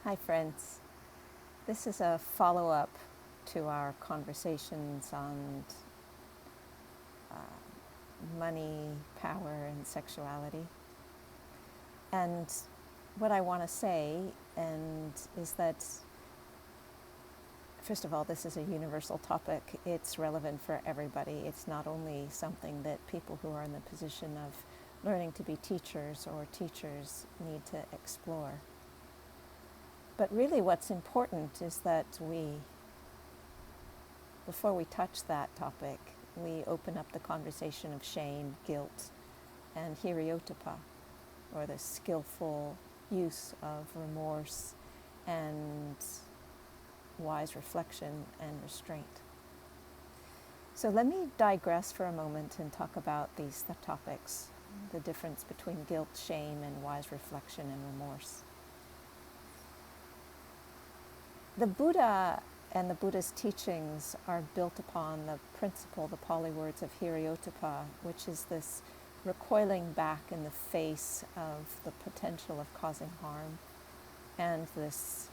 Hi friends, this is a follow-up to our conversations on money, power, and sexuality. And what I want to say is that, first of all, this is a universal topic. It's relevant for everybody. It's not only something that people who are in the position of learning to be teachers or teachers need to explore. But really what's important is that before we touch that topic, we open up the conversation of shame, guilt, and hiriotapa, or the skillful use of remorse and wise reflection and restraint. So let me digress for a moment and talk about these topics, the difference between guilt, shame, and wise reflection and remorse. The Buddha and the Buddha's teachings are built upon the principle, the Pali words of hiriotapa, which is this recoiling back in the face of the potential of causing harm, and this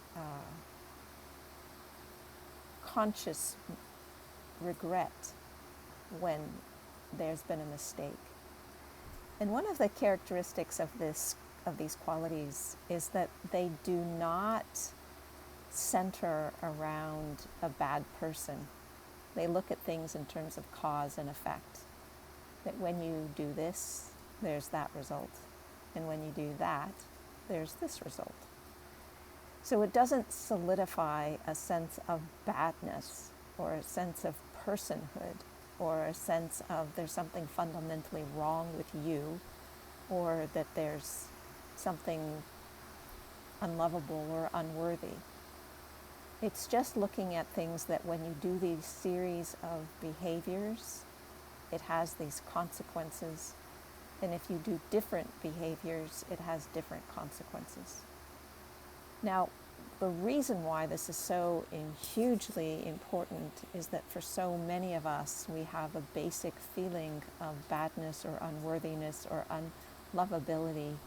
conscious regret when there's been a mistake. And one of the characteristics of these qualities is that they do not center around a bad person. They look at things in terms of cause and effect. That when you do this, there's that result. And when you do that, there's this result. So it doesn't solidify a sense of badness or a sense of personhood or a sense of there's something fundamentally wrong with you, or that there's something unlovable or unworthy. It's just looking at things that when you do these series of behaviors, it has these consequences. And if you do different behaviors, it has different consequences. Now, the reason why this is so hugely important is that for so many of us, we have a basic feeling of badness or unworthiness or unlovability,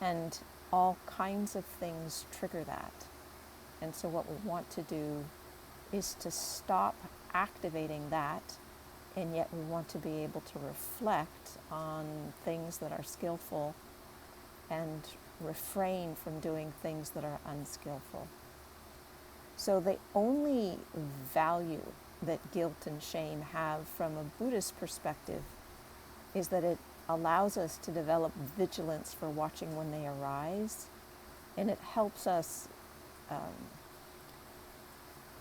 and all kinds of things trigger that. And so what we want to do is to stop activating that, and yet we want to be able to reflect on things that are skillful and refrain from doing things that are unskillful. So the only value that guilt and shame have from a Buddhist perspective is that it allows us to develop vigilance for watching when they arise, and it helps us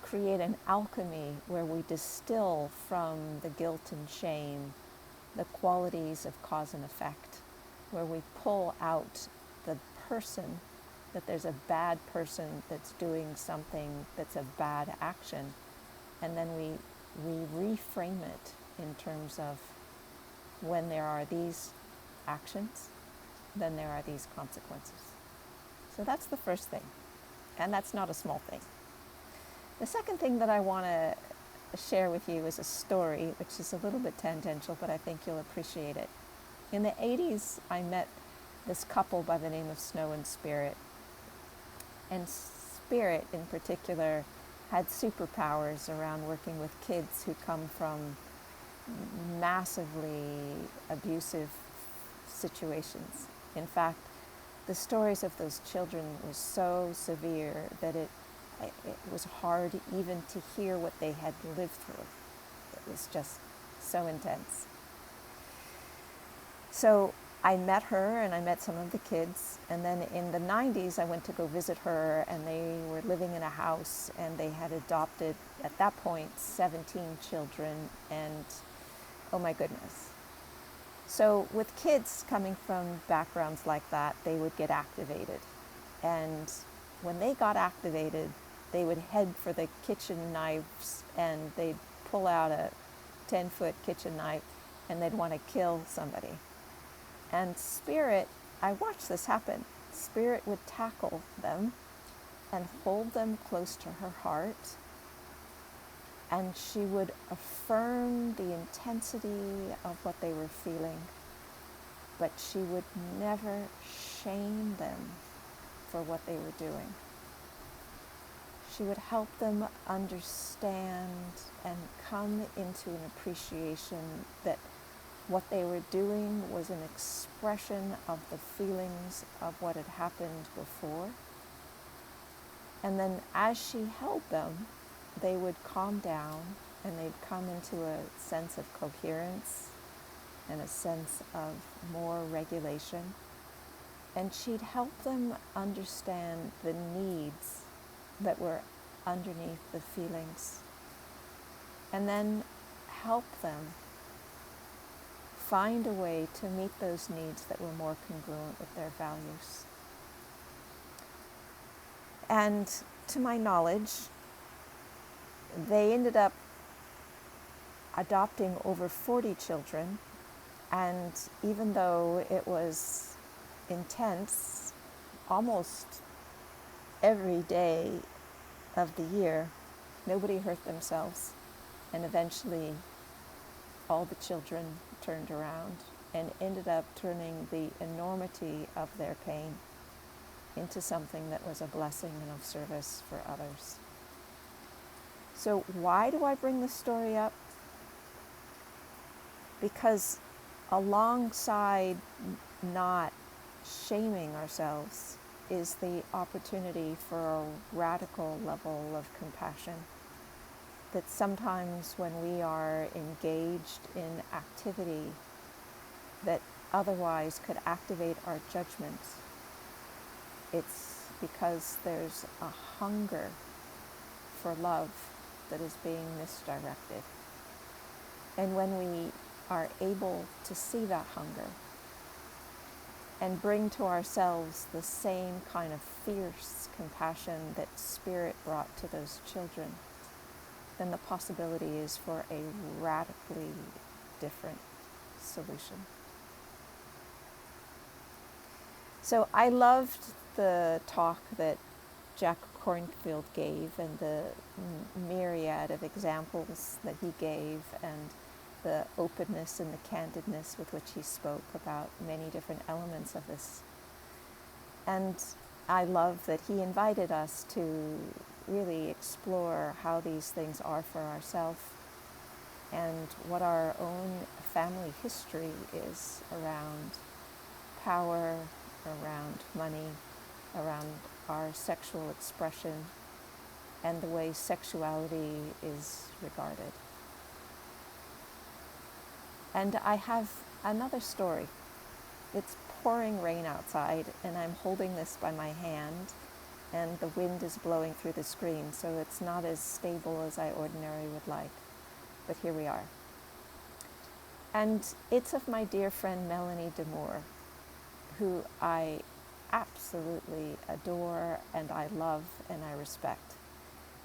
create an alchemy where we distill from the guilt and shame the qualities of cause and effect, where we pull out the person, that there's a bad person that's doing something that's a bad action, and then we reframe it in terms of when there are these actions, then there are these consequences. So that's the first thing, and that's not a small thing. The second thing that I want to share with you is a story, which is a little bit tangential, but I think you'll appreciate it. In the 80s, I met this couple by the name of Snow and Spirit. And Spirit, in particular, had superpowers around working with kids who come from massively abusive situations. In fact, the stories of those children were so severe that it was hard even to hear what they had lived through. It was just so intense. So I met her and I met some of the kids, and then in the 90s I went to go visit her, and they were living in a house and they had adopted, at that point, 17 children, and oh my goodness. So with kids coming from backgrounds like that, they would get activated. And when they got activated, they would head for the kitchen knives, and they'd pull out a 10-foot kitchen knife and they'd want to kill somebody. And Spirit, I watched this happen. Spirit would tackle them and hold them close to her heart, and she would affirm the intensity of what they were feeling, but she would never shame them for what they were doing. she would help them understand and come into an appreciation that what they were doing was an expression of the feelings of what had happened before. And then as she held them, they would calm down and they'd come into a sense of coherence and a sense of more regulation. And she'd help them understand the needs that were underneath the feelings. And then help them find a way to meet those needs that were more congruent with their values. And to my knowledge, they ended up adopting over 40 children. And even though it was intense, almost every day of the year, nobody hurt themselves. And eventually, all the children turned around and ended up turning the enormity of their pain into something that was a blessing and of service for others. So why do I bring this story up? Because alongside not shaming ourselves is the opportunity for a radical level of compassion. That sometimes when we are engaged in activity that otherwise could activate our judgment, it's because there's a hunger for love that is being misdirected. And when we are able to see that hunger and bring to ourselves the same kind of fierce compassion that Spirit brought to those children, then the possibility is for a radically different solution. So I loved the talk that Jack Kornfield gave and the myriad of examples that he gave and the openness and the candidness with which he spoke about many different elements of this. And I love that he invited us to really explore how these things are for ourselves and what our own family history is around power, around money, around our sexual expression, and the way sexuality is regarded. And I have another story. It's pouring rain outside, and I'm holding this by my hand, and the wind is blowing through the screen, so it's not as stable as I ordinarily would like. But here we are. And it's of my dear friend Melanie Demore, who I absolutely adore and I love and I respect.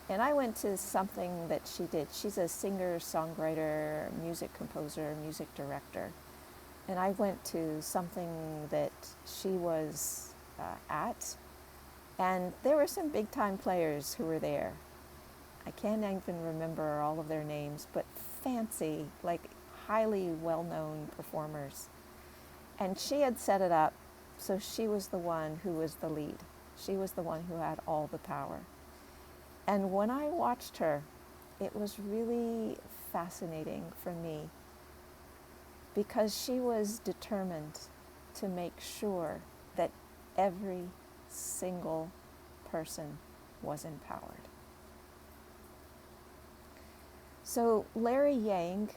And I went to something that she did. She's a singer, songwriter, music composer, music director. And I went to something that she was at, and there were some big time players who were there. I can't even remember all of their names, but fancy, like highly well-known performers. And she had set it up, so she was the one who was the lead. She was the one who had all the power. And when I watched her, it was really fascinating for me because she was determined to make sure that every single person was empowered. So Larry Yang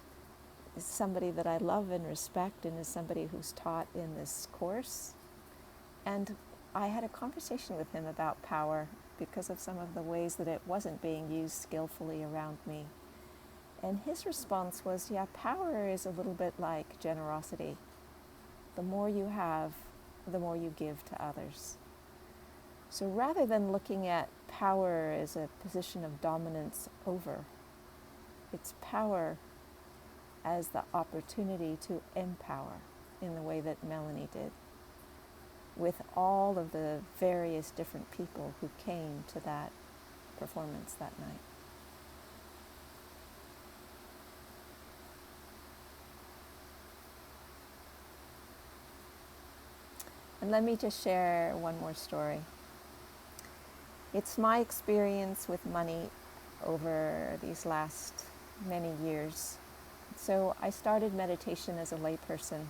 is somebody that I love and respect and is somebody who's taught in this course. And I had a conversation with him about power because of some of the ways that it wasn't being used skillfully around me. And his response was, yeah, power is a little bit like generosity. The more you have, the more you give to others. So rather than looking at power as a position of dominance over, it's power as the opportunity to empower in the way that Melanie did, with all of the various different people who came to that performance that night. And let me just share one more story. It's my experience with money over these last many years. So I started meditation as a layperson.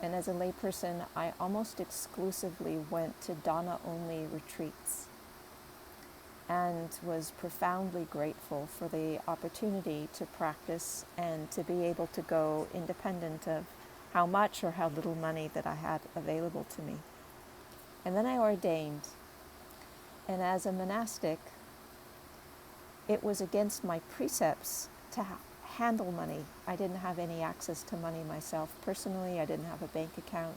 And as a layperson, I almost exclusively went to dana-only retreats and was profoundly grateful for the opportunity to practice and to be able to go independent of how much or how little money that I had available to me. And then I ordained. And as a monastic, it was against my precepts to handle money. I didn't have any access to money myself personally. I didn't have a bank account.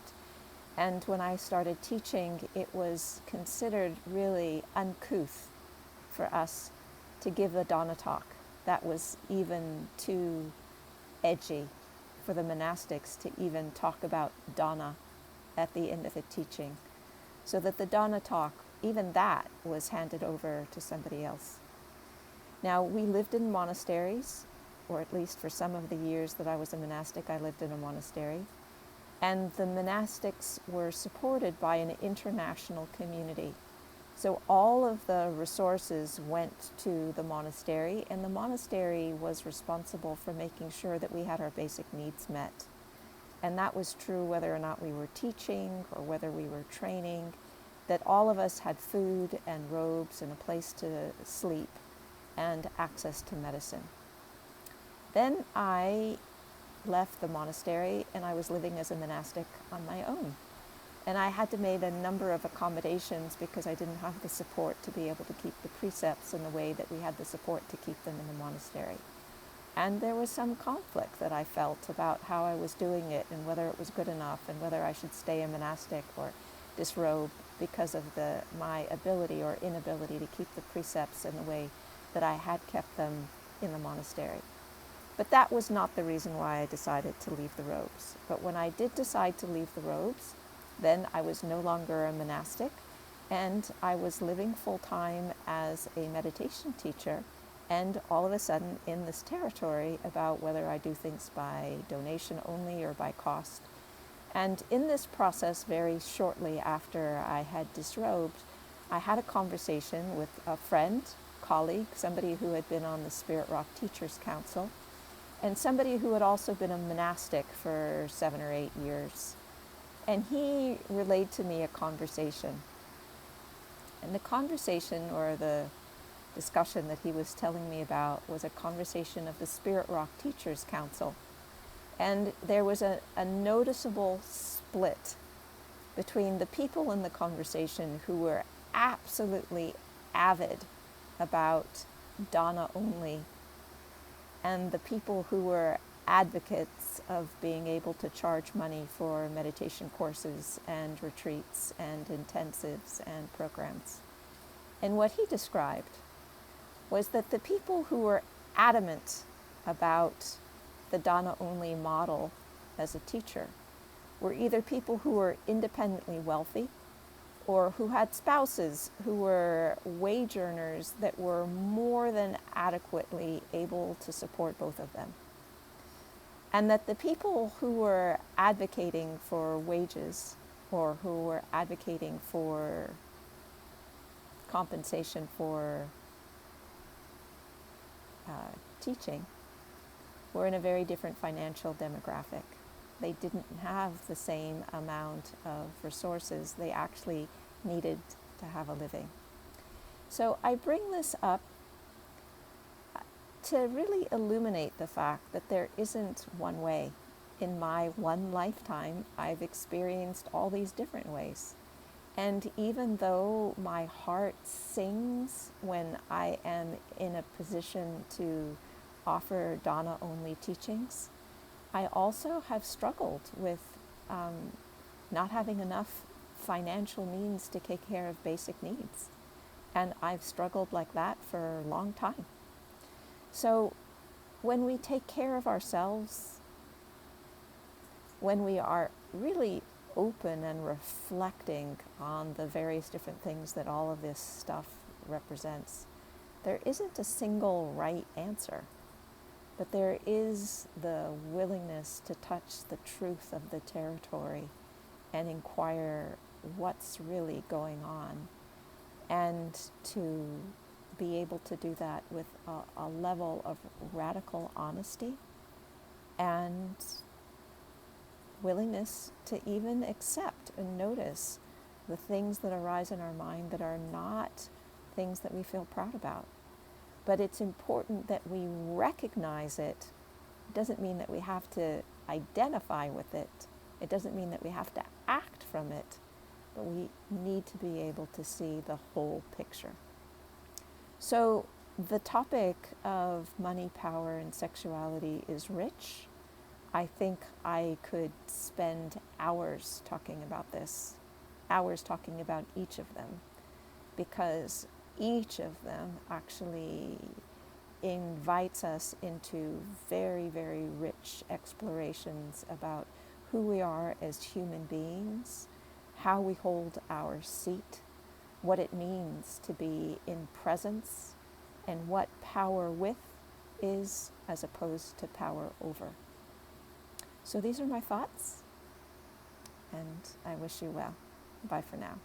And when I started teaching, it was considered really uncouth for us to give a dana talk. That was even too edgy for the monastics to even talk about dana at the end of the teaching. So that the dana talk, even that, was handed over to somebody else. Now, we lived in monasteries, or at least for some of the years that I was a monastic, I lived in a monastery. And the monastics were supported by an international community. So all of the resources went to the monastery, and the monastery was responsible for making sure that we had our basic needs met. And that was true whether or not we were teaching or whether we were training, that all of us had food and robes and a place to sleep and access to medicine. Then I left the monastery and I was living as a monastic on my own. And I had to make a number of accommodations because I didn't have the support to be able to keep the precepts in the way that we had the support to keep them in the monastery. And there was some conflict that I felt about how I was doing it and whether it was good enough and whether I should stay a monastic or disrobe because of my ability or inability to keep the precepts in the way that I had kept them in the monastery. But that was not the reason why I decided to leave the robes. But when I did decide to leave the robes, then I was no longer a monastic, and I was living full-time as a meditation teacher, and all of a sudden in this territory about whether I do things by donation only or by cost. And in this process, very shortly after I had disrobed, I had a conversation with a friend, colleague, somebody who had been on the Spirit Rock Teachers Council, and somebody who had also been a monastic for 7 or 8 years. And he relayed to me a conversation. And the conversation, or the discussion that he was telling me about, was a conversation of the Spirit Rock Teachers Council. And there was a noticeable split between the people in the conversation who were absolutely avid about dana only, and the people who were advocates of being able to charge money for meditation courses and retreats and intensives and programs. And what he described was that the people who were adamant about the dana-only model as a teacher were either people who were independently wealthy or who had spouses who were wage earners that were more than adequately able to support both of them. And that the people who were advocating for wages or who were advocating for compensation for teaching were in a very different financial demographic. They didn't have the same amount of resources. They actually needed to have a living. So I bring this up to really illuminate the fact that there isn't one way. In my one lifetime, I've experienced all these different ways. And even though my heart sings when I am in a position to offer dana-only teachings, I also have struggled with not having enough financial means to take care of basic needs. And I've struggled like that for a long time. So when we take care of ourselves, when we are really open and reflecting on the various different things that all of this stuff represents, there isn't a single right answer. But there is the willingness to touch the truth of the territory and inquire what's really going on. and to be able to do that with a level of radical honesty and willingness to even accept and notice the things that arise in our mind that are not things that we feel proud about. But it's important that we recognize it. It doesn't mean that we have to identify with it. It doesn't mean that we have to act from it, but we need to be able to see the whole picture. So the topic of money, power, and sexuality is rich. I think I could spend hours talking about this, hours talking about each of them, because each of them actually invites us into very, very rich explorations about who we are as human beings, how we hold our seat, what it means to be in presence, and what power with is as opposed to power over. So these are my thoughts, and I wish you well. Bye for now.